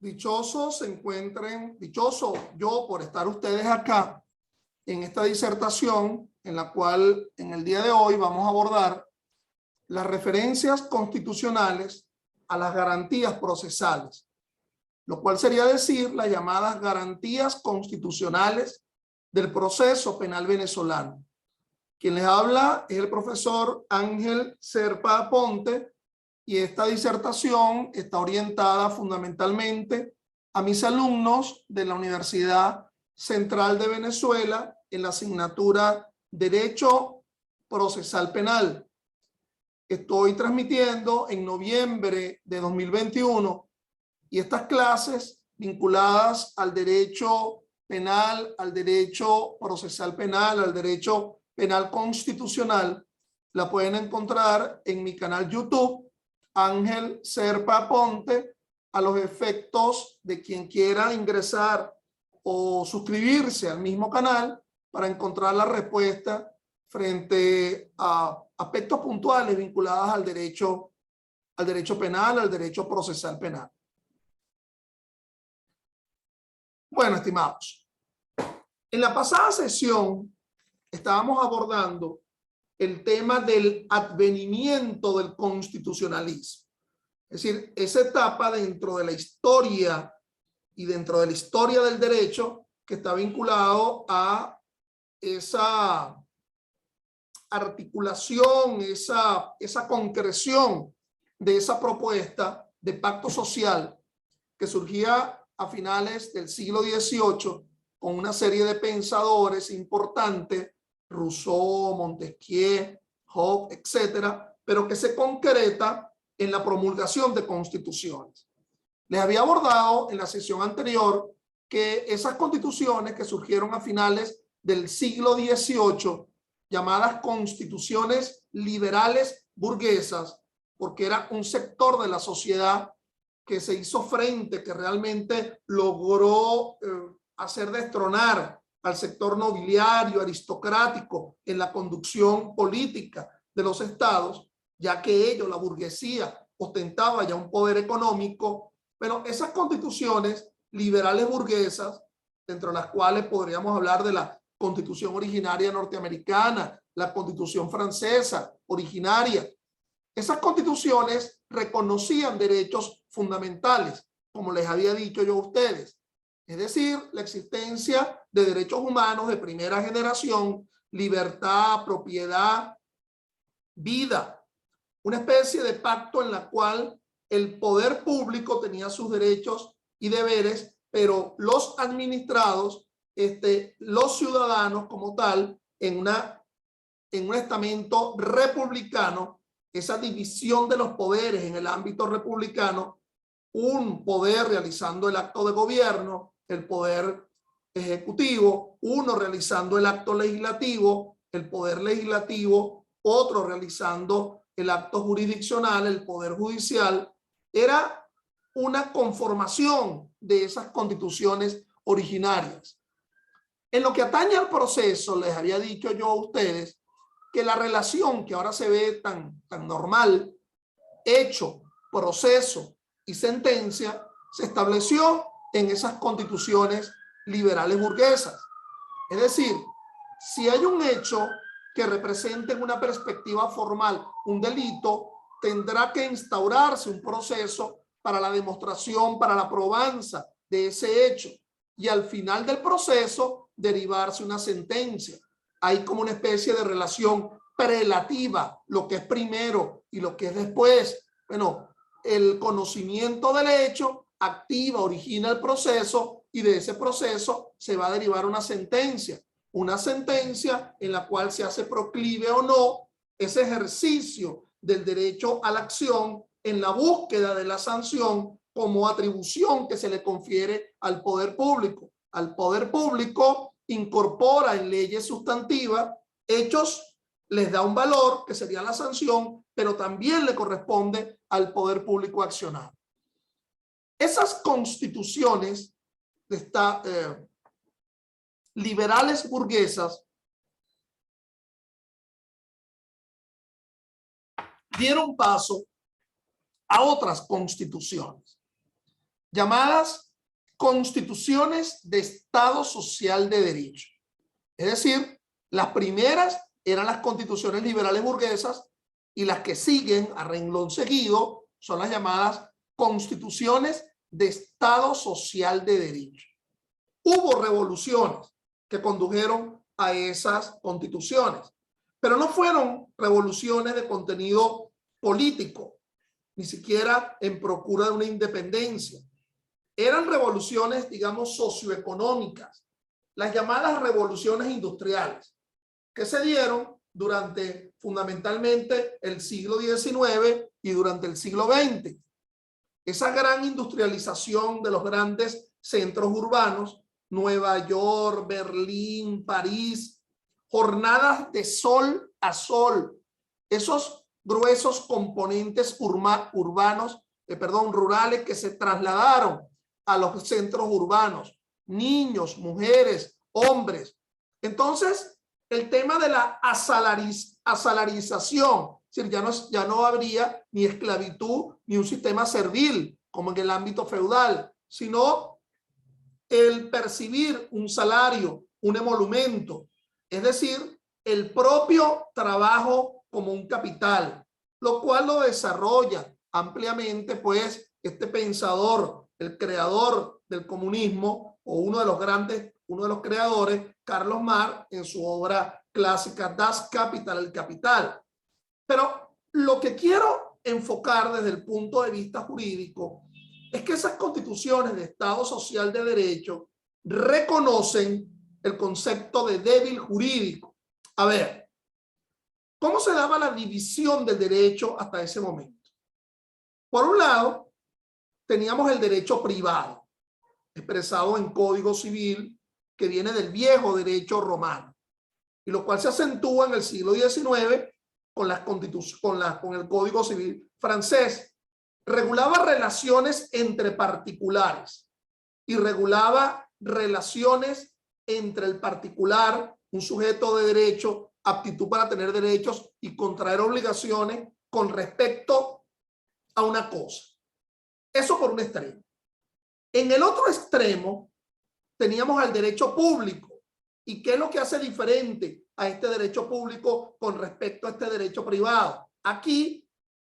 Dichosos se encuentren, dichoso yo por estar ustedes acá en esta disertación en la cual en el día de hoy vamos a abordar las referencias constitucionales a las garantías procesales, lo cual sería decir las llamadas garantías constitucionales del proceso penal venezolano. Quien les habla es el profesor Ángel Serpa Aponte y esta disertación está orientada fundamentalmente a mis alumnos de la Universidad Central de Venezuela en la asignatura Derecho Procesal Penal. Estoy transmitiendo en noviembre de 2021 y estas clases vinculadas al derecho penal, al derecho procesal penal, al derecho penal constitucional, la pueden encontrar en mi canal YouTube, Ángel Serpa Aponte, a los efectos de quien quiera ingresar o suscribirse al mismo canal para encontrar la respuesta frente a aspectos puntuales vinculados al derecho penal, al derecho procesal penal. Bueno, estimados, en la pasada sesión estábamos abordando el tema del advenimiento del constitucionalismo. Es decir, esa etapa dentro de la historia y dentro de la historia del derecho que está vinculado a esa articulación, esa concreción de esa propuesta de pacto social que surgía a finales del siglo XVIII con una serie de pensadores importantes, Rousseau, Montesquieu, Hobbes, etcétera, pero que se concreta en la promulgación de constituciones. Les había abordado en la sesión anterior que esas constituciones que surgieron a finales del siglo XVIII, llamadas constituciones liberales burguesas, porque era un sector de la sociedad que se hizo frente, que realmente logró hacer destronar al sector nobiliario, aristocrático, en la conducción política de los estados, ya que ellos, la burguesía, ostentaba ya un poder económico. Pero esas constituciones liberales burguesas, dentro de las cuales podríamos hablar de la constitución originaria norteamericana, la constitución francesa originaria, esas constituciones reconocían derechos fundamentales, como les había dicho yo a ustedes, es decir, la existencia de derechos humanos de primera generación, libertad, propiedad, vida, una especie de pacto en la cual el poder público tenía sus derechos y deberes, pero los administrados, los ciudadanos como tal, en un estamento republicano, esa división de los poderes en el ámbito republicano, un poder realizando el acto de gobierno, el poder ejecutivo, uno realizando el acto legislativo, el poder legislativo, otro realizando el acto jurisdiccional, el poder judicial. Era una conformación de esas constituciones originarias. En lo que atañe al proceso, les había dicho yo a ustedes que la relación que ahora se ve tan normal, hecho, proceso y sentencia, se estableció en esas constituciones liberales burguesas. Es decir, si hay un hecho que represente en una perspectiva formal un delito, tendrá que instaurarse un proceso para la demostración, para la probanza de ese hecho, y al final del proceso derivarse una sentencia. Hay como una especie de relación prelativa, lo que es primero y lo que es después. Bueno, el conocimiento del hecho activa, origina el proceso, y de ese proceso se va a derivar una sentencia en la cual se hace proclive o no ese ejercicio del derecho a la acción en la búsqueda de la sanción como atribución que se le confiere al poder público. Al poder público incorpora en leyes sustantivas hechos, les da un valor que sería la sanción, pero también le corresponde al poder público accionar. Esas constituciones liberales burguesas dieron paso a otras constituciones. llamadas constituciones de Estado Social de Derecho. Es decir, las primeras eran las constituciones liberales burguesas y las que siguen a renglón seguido son las llamadas constituciones de Estado Social de Derecho. Hubo revoluciones que condujeron a esas constituciones, pero no fueron revoluciones de contenido político, ni siquiera en procura de una independencia. Eran revoluciones, digamos, socioeconómicas, las llamadas revoluciones industriales, que se dieron durante fundamentalmente el siglo XIX y durante el siglo XX. Esa gran industrialización de los grandes centros urbanos, Nueva York, Berlín, París, jornadas de sol a sol, esos gruesos componentes rurales que se trasladaron a los centros urbanos, niños, mujeres, hombres. Entonces, el tema de la asalarización, es decir, ya no habría ni esclavitud ni un sistema servil como en el ámbito feudal, sino el percibir un salario, un emolumento, es decir, el propio trabajo como un capital, lo cual lo desarrolla ampliamente, pues, este pensador, el creador del comunismo, o uno de los creadores, Carlos Marx, en su obra clásica Das Kapital, el capital. Pero lo que quiero enfocar desde el punto de vista jurídico es que esas constituciones de Estado Social de Derecho reconocen el concepto de débil jurídico. A ver, ¿cómo se daba la división del derecho hasta ese momento? Por un lado, teníamos el derecho privado, expresado en Código Civil, que viene del viejo derecho romano, y lo cual se acentúa en el siglo XIX con el Código Civil francés. Regulaba relaciones entre particulares y regulaba relaciones entre el particular, un sujeto de derecho, aptitud para tener derechos y contraer obligaciones con respecto a una cosa. Eso por un extremo. En el otro extremo teníamos al derecho público. ¿Y qué es lo que hace diferente a este derecho público con respecto a este derecho privado? Aquí,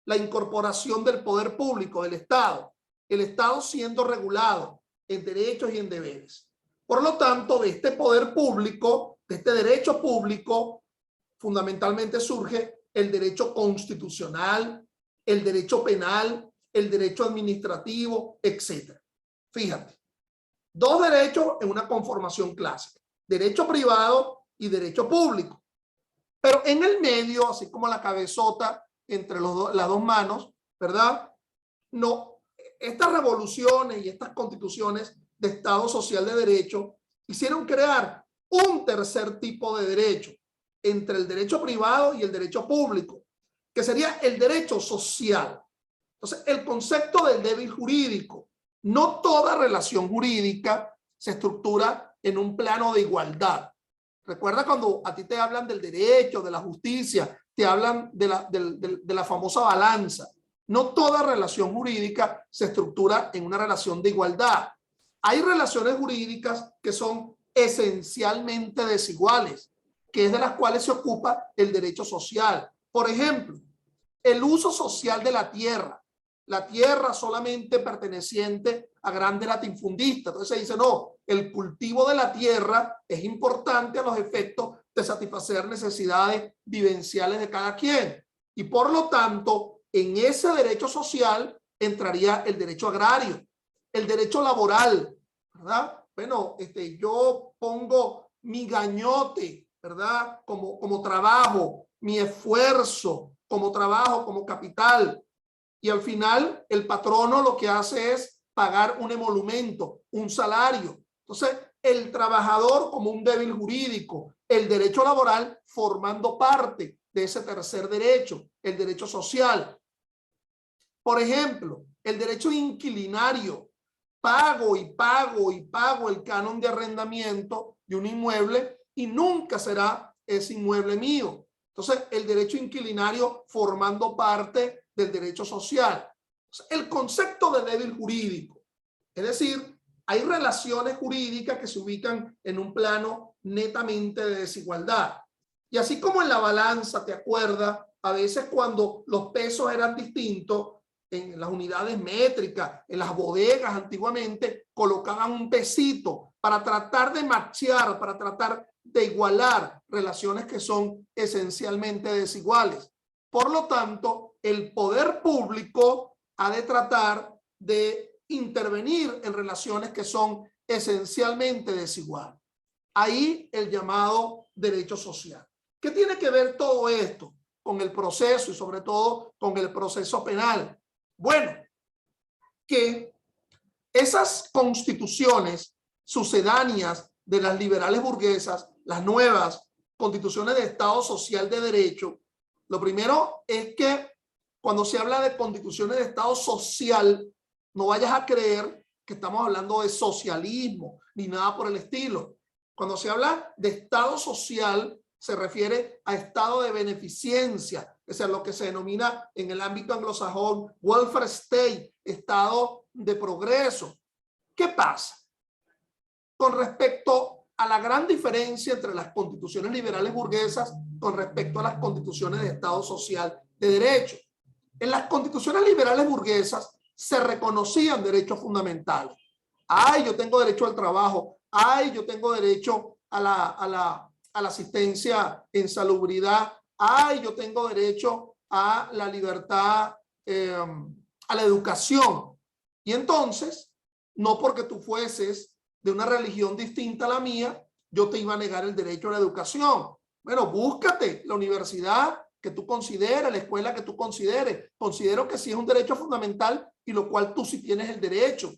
la incorporación del poder público, del Estado, el Estado siendo regulado en derechos y en deberes. Por lo tanto, de este poder público, de este derecho público, fundamentalmente surge el derecho constitucional, el derecho penal, el derecho administrativo, etc. Fíjate, dos derechos en una conformación clásica, derecho privado y derecho público. Pero en el medio, así como la cabezota entre las dos manos, ¿verdad? No, estas revoluciones y estas constituciones de Estado Social de Derecho hicieron crear un tercer tipo de derecho entre el derecho privado y el derecho público, que sería el derecho social. Entonces, el concepto del débil jurídico. No toda relación jurídica se estructura en un plano de igualdad. Recuerda cuando a ti te hablan del derecho, de la justicia, te hablan de la famosa balanza. No toda relación jurídica se estructura en una relación de igualdad. Hay relaciones jurídicas que son esencialmente desiguales, que es de las cuales se ocupa el derecho social. Por ejemplo, el uso social de la tierra solamente perteneciente a grandes latifundistas. Entonces se dice, no, el cultivo de la tierra es importante a los efectos de satisfacer necesidades vivenciales de cada quien. Y por lo tanto, en ese derecho social entraría el derecho agrario, el derecho laboral, ¿verdad? Bueno, yo pongo mi gañote, ¿verdad? Como trabajo, mi esfuerzo como trabajo, como capital. Y al final el patrono lo que hace es pagar un emolumento, un salario. Entonces, el trabajador como un débil jurídico, el derecho laboral formando parte de ese tercer derecho, el derecho social. Por ejemplo, el derecho inquilinario, pago y pago y pago el canon de arrendamiento de un inmueble y nunca será ese inmueble mío. Entonces, el derecho inquilinario formando parte del derecho social. El concepto de débil jurídico Es decir, hay relaciones jurídicas que se ubican en un plano netamente de desigualdad. Y así como en la balanza, ¿te acuerdas? A veces cuando los pesos eran distintos, en las unidades métricas, en las bodegas antiguamente, colocaban un pesito para tratar de machear, para tratar de igualar relaciones que son esencialmente desiguales. Por lo tanto, el poder público ha de tratar de intervenir en relaciones que son esencialmente desiguales. Ahí el llamado derecho social. ¿Qué tiene que ver todo esto con el proceso y sobre todo con el proceso penal? Bueno, que esas constituciones sucedáneas de las liberales burguesas, las nuevas constituciones de Estado social de derecho, lo primero es que cuando se habla de constituciones de Estado social, no vayas a creer que estamos hablando de socialismo ni nada por el estilo. Cuando se habla de Estado social, se refiere a estado de beneficencia, es decir, lo que se denomina en el ámbito anglosajón welfare state, estado de progreso. ¿Qué pasa? Con respecto a la gran diferencia entre las constituciones liberales burguesas con respecto a las constituciones de Estado social de derecho. En las constituciones liberales burguesas se reconocían derechos fundamentales. Ay, yo tengo derecho al trabajo. Ay, yo tengo derecho a la asistencia en salubridad. Ay, yo tengo derecho a la libertad, a la educación. Y entonces, no porque tú fueses de una religión distinta a la mía, yo te iba a negar el derecho a la educación. Bueno, búscate la universidad que tú consideres, la escuela que tú consideres. Considero que sí es un derecho fundamental y lo cual tú sí tienes el derecho.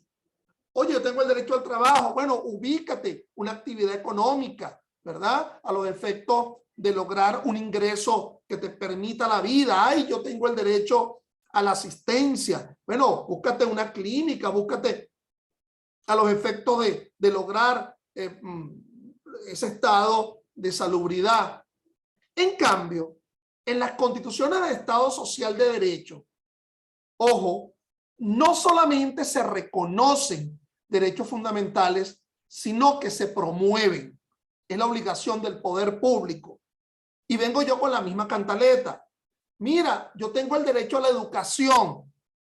Oye, yo tengo el derecho al trabajo. Bueno, ubícate una actividad económica, ¿verdad? A los efectos de lograr un ingreso que te permita la vida. Ay, yo tengo el derecho a la asistencia. Bueno, búscate una clínica, búscate a los efectos de lograr ese estado de salubridad. En cambio, en las constituciones de Estado social de derecho, ojo, no solamente se reconocen derechos fundamentales, sino que se promueven. Es la obligación del poder público. Y vengo yo con la misma cantaleta. Mira, yo tengo el derecho a la educación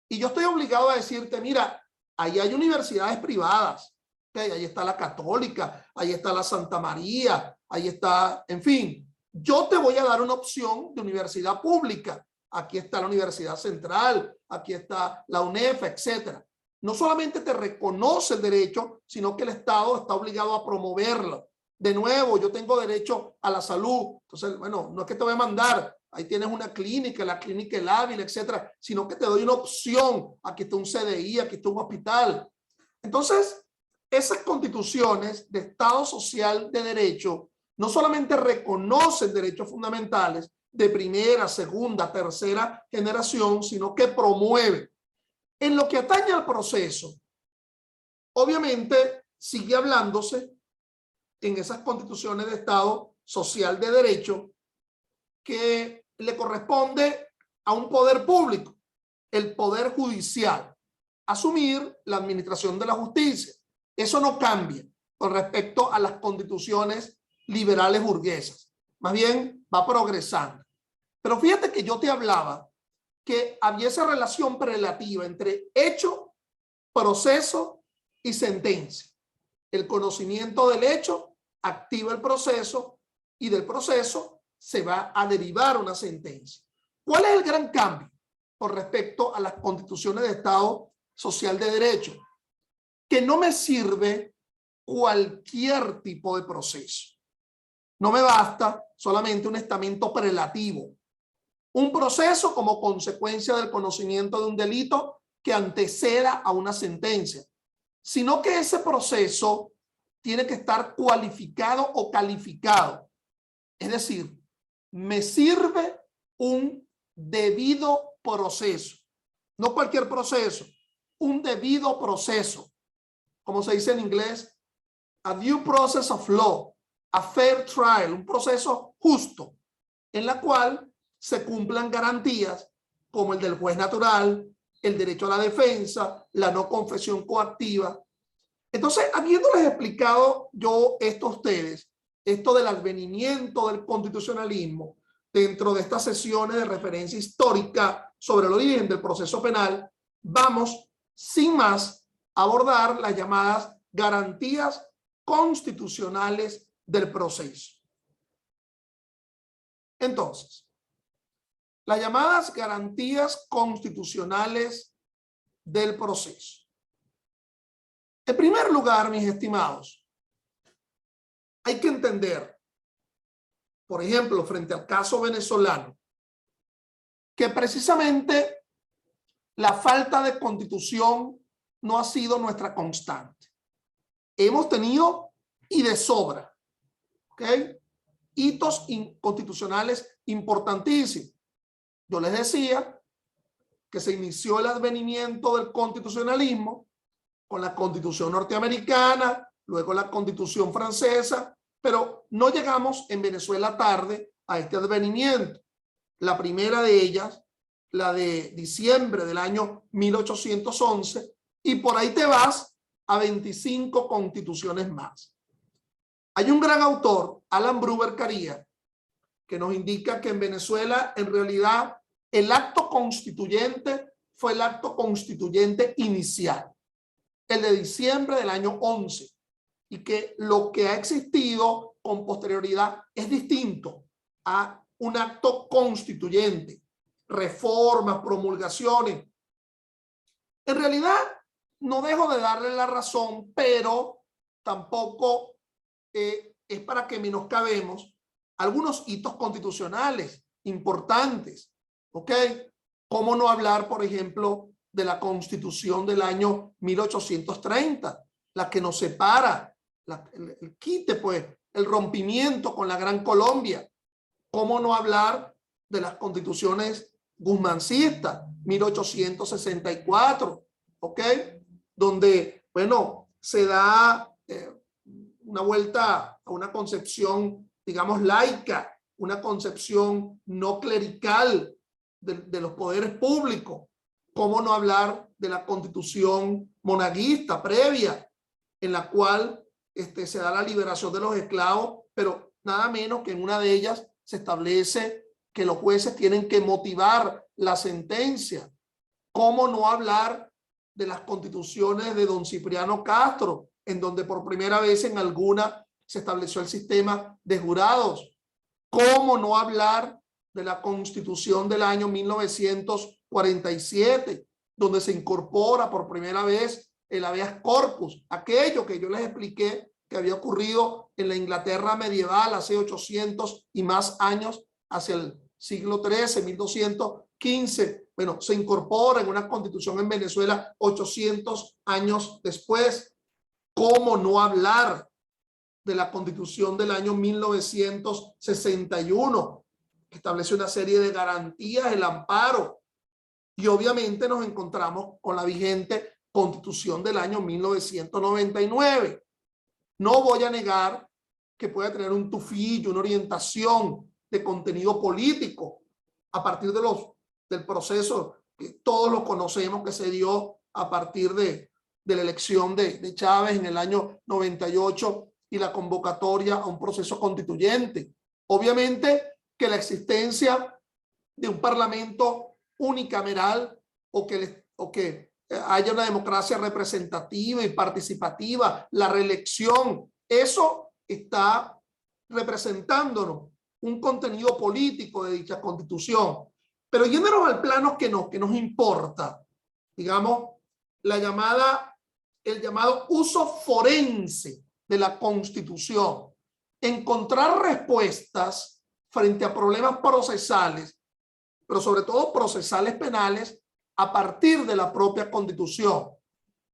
y yo estoy obligado a decirte, mira, ahí hay universidades privadas, ¿okay? Ahí está la Católica, ahí está la Santa María, ahí está, en fin, yo te voy a dar una opción de universidad pública. Aquí está la Universidad Central, aquí está la UNEF, etcétera. No solamente te reconoce el derecho, sino que el Estado está obligado a promoverlo. De nuevo, yo tengo derecho a la salud. Entonces, bueno, no es que te voy a mandar, ahí tienes una clínica, la clínica El Ávila, etcétera, sino que te doy una opción. Aquí está un CDI, aquí está un hospital. Entonces, esas constituciones de Estado social de derecho no solamente reconocen derechos fundamentales de primera, segunda, tercera generación, sino que promueven. En lo que atañe al proceso, obviamente sigue hablándose en esas constituciones de Estado social de derecho que le corresponde a un poder público, el poder judicial, asumir la administración de la justicia. Eso no cambia con respecto a las constituciones liberales burguesas. Más bien va progresando. Pero fíjate que yo te hablaba que había esa relación prelativa entre hecho, proceso y sentencia. El conocimiento del hecho activa el proceso y del proceso se va a derivar una sentencia. ¿Cuál es el gran cambio con respecto a las constituciones de Estado social de derecho? Que no me sirve cualquier tipo de proceso. No me basta solamente un estamento prelativo. Un proceso como consecuencia del conocimiento de un delito que anteceda a una sentencia, sino que ese proceso tiene que estar cualificado o calificado. Es decir, me sirve un debido proceso, no cualquier proceso, un debido proceso. Como se dice en inglés, a due process of law, a fair trial, un proceso justo en la cual se cumplan garantías como el del juez natural, el derecho a la defensa, la no confesión coactiva. Entonces, habiéndoles explicado yo esto a ustedes, esto del advenimiento del constitucionalismo dentro de estas sesiones de referencia histórica sobre el origen del proceso penal, vamos sin más a abordar las llamadas garantías constitucionales del proceso. Entonces, las llamadas garantías constitucionales del proceso. En primer lugar, mis estimados, hay que entender, por ejemplo, frente al caso venezolano, que precisamente la falta de constitución no ha sido nuestra constante. Hemos tenido y de sobra, ¿ok?, hitos constitucionales importantísimos. Yo les decía que se inició el advenimiento del constitucionalismo con la Constitución norteamericana, luego la Constitución francesa, pero no llegamos en Venezuela tarde a este advenimiento. La primera de ellas, la de diciembre del año 1811, y por ahí te vas a 25 constituciones más. Hay un gran autor, Alan Bruber Caría, que nos indica que en Venezuela, en realidad, el acto constituyente fue el acto constituyente inicial, el de diciembre del año 11, y que lo que ha existido con posterioridad es distinto a un acto constituyente, reformas, promulgaciones. En realidad, no dejo de darle la razón, pero tampoco es para que menoscabemos algunos hitos constitucionales importantes, ¿ok? ¿Cómo no hablar, por ejemplo, de la Constitución del año 1830, la que nos separa, el quite, pues, el rompimiento con la Gran Colombia? ¿Cómo no hablar de las constituciones guzmancistas, 1864, ¿ok? Donde, bueno, se da una vuelta a una concepción, digamos, laica, una concepción no clerical de los poderes públicos. ¿Cómo no hablar de la constitución monaguista previa, en la cual se da la liberación de los esclavos, pero nada menos que en una de ellas se establece que los jueces tienen que motivar la sentencia? ¿Cómo no hablar de las constituciones de don Cipriano Castro, en donde por primera vez en alguna se estableció el sistema de jurados? ¿Cómo no hablar de la Constitución del año 1947, donde se incorpora por primera vez el habeas corpus, aquello que yo les expliqué que había ocurrido en la Inglaterra medieval hace 800 y más años, hacia el siglo XIII, 1215? Bueno, se incorpora en una constitución en Venezuela 800 años después. ¿Cómo no hablar de la Constitución del año 1961, que establece una serie de garantías, el amparo? Y obviamente nos encontramos con la vigente Constitución del año 1999. No voy a negar que puede tener un tufillo, una orientación de contenido político a partir del proceso que todos lo conocemos, que se dio a partir de la elección de Chávez en el año 98 y la convocatoria a un proceso constituyente. Obviamente que la existencia de un parlamento unicameral o que haya una democracia representativa y participativa, la reelección, eso está representándonos un contenido político de dicha constitución. Pero yéndonos al plano que nos importa, digamos, el llamado uso forense de la Constitución, encontrar respuestas frente a problemas procesales, pero sobre todo procesales penales, a partir de la propia Constitución.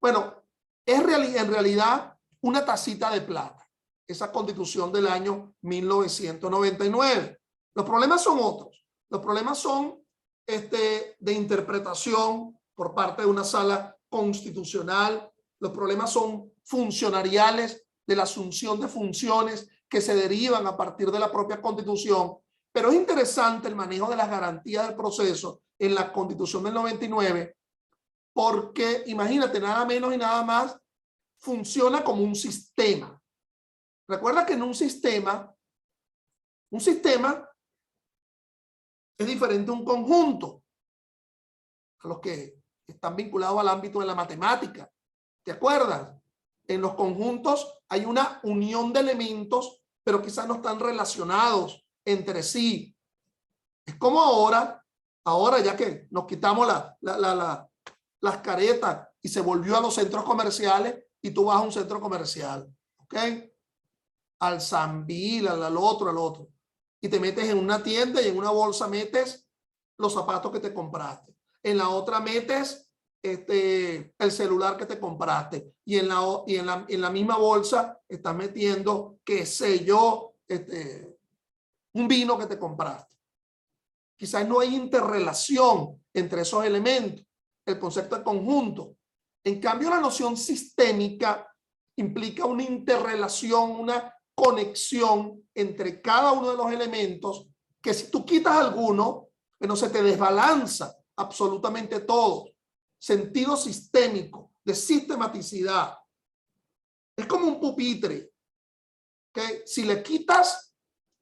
Bueno, es en realidad una tacita de plata, esa Constitución del año 1999. Los problemas son otros. Los problemas son de interpretación por parte de una sala constitucional. Los problemas son funcionariales, de la asunción de funciones que se derivan a partir de la propia Constitución. Pero es interesante el manejo de las garantías del proceso en la Constitución del 99, porque imagínate, nada menos y nada más, funciona como un sistema. Recuerda que en un sistema es diferente a un conjunto, a los que están vinculados al ámbito de la matemática. ¿Te acuerdas? En los conjuntos hay una unión de elementos, pero quizás no están relacionados entre sí. Es como ahora ya que nos quitamos las caretas y se volvió a los centros comerciales y tú vas a un centro comercial, ¿ok? Al Sambil, al otro. Y te metes en una tienda y en una bolsa metes los zapatos que te compraste. En la otra metes el celular que te compraste. Y en la misma bolsa estás metiendo, qué sé yo, un vino que te compraste. Quizás no hay interrelación entre esos elementos, el concepto de conjunto. En cambio, la noción sistémica implica una interrelación, una conexión entre cada uno de los elementos, que si tú quitas alguno, no se te desbalanza absolutamente todo. Sentido sistémico, de sistematicidad. Es como un pupitre, que si le quitas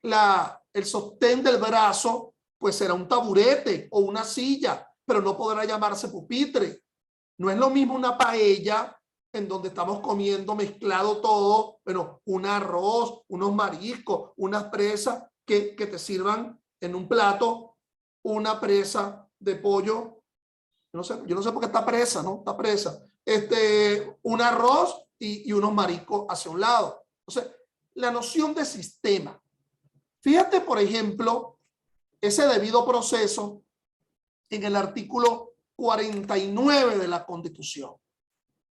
el sostén del brazo, pues será un taburete o una silla, pero no podrá llamarse pupitre. No es lo mismo una paella en donde estamos comiendo mezclado todo, bueno, un arroz, unos mariscos, unas presas que te sirvan en un plato, una presa de pollo. Yo no sé por qué está presa, ¿no? Está presa. Un arroz y unos mariscos hacia un lado. Entonces, la noción de sistema. Fíjate, por ejemplo, ese debido proceso en el artículo 49 de la Constitución.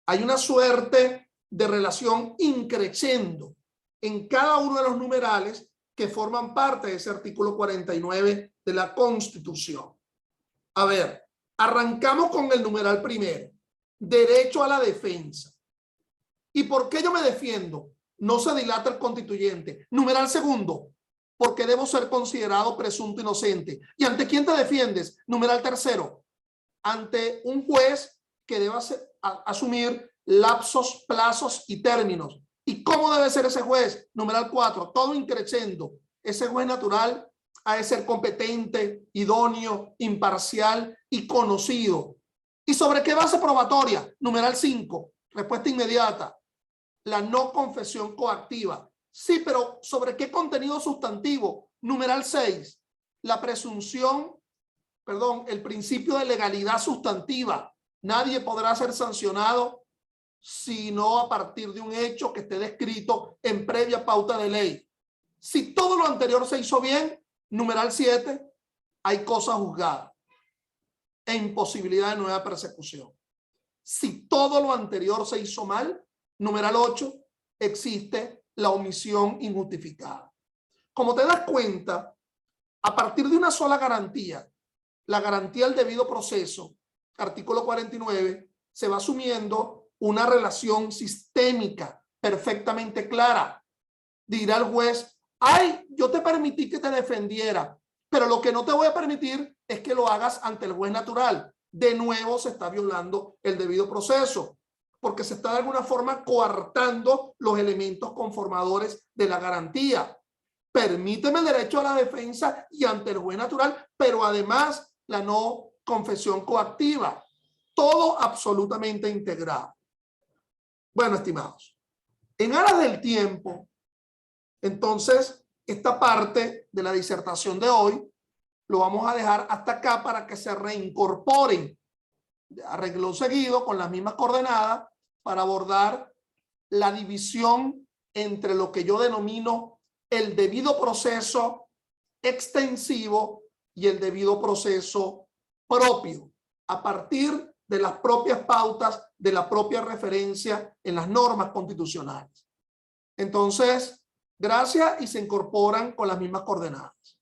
Hay una suerte de relación increciendo en cada uno de los numerales que forman parte de ese artículo 49 de la Constitución. A ver, arrancamos con el numeral primero, derecho a la defensa. ¿Y por qué yo me defiendo? No se dilata el constituyente. Numeral segundo, porque debo ser considerado presunto inocente. ¿Y ante quién te defiendes? Numeral tercero, ante un juez que deba asumir lapsos, plazos y términos. ¿Y cómo debe ser ese juez? Numeral 4, todo increciendo. Ese juez natural ha de ser competente, idóneo, imparcial y conocido. ¿Y sobre qué base probatoria? Numeral 5, respuesta inmediata. La no confesión coactiva. Sí, pero ¿sobre qué contenido sustantivo? Numeral 6, la presunción, el principio de legalidad sustantiva. Nadie podrá ser sancionado sino a partir de un hecho que esté descrito en previa pauta de ley. Si todo lo anterior se hizo bien, numeral 7, hay cosa juzgada e imposibilidad de nueva persecución. Si todo lo anterior se hizo mal, numeral 8, existe la omisión injustificada. Como te das cuenta, a partir de una sola garantía, la garantía del debido proceso, artículo 49, se va asumiendo una relación sistémica perfectamente clara. Dirá el juez, ay, yo te permití que te defendiera, pero lo que no te voy a permitir es que lo hagas ante el juez natural. De nuevo se está violando el debido proceso, porque se está de alguna forma coartando los elementos conformadores de la garantía. Permíteme el derecho a la defensa y ante el juez natural, pero además la no confesión coactiva. Todo absolutamente integrado. Bueno, estimados, en aras del tiempo, entonces, esta parte de la disertación de hoy lo vamos a dejar hasta acá para que se reincorporen a renglón seguido con las mismas coordenadas para abordar la división entre lo que yo denomino el debido proceso extensivo y el debido proceso propio, a partir de las propias pautas, de la propia referencia en las normas constitucionales. Entonces, gracias y se incorporan con las mismas coordenadas.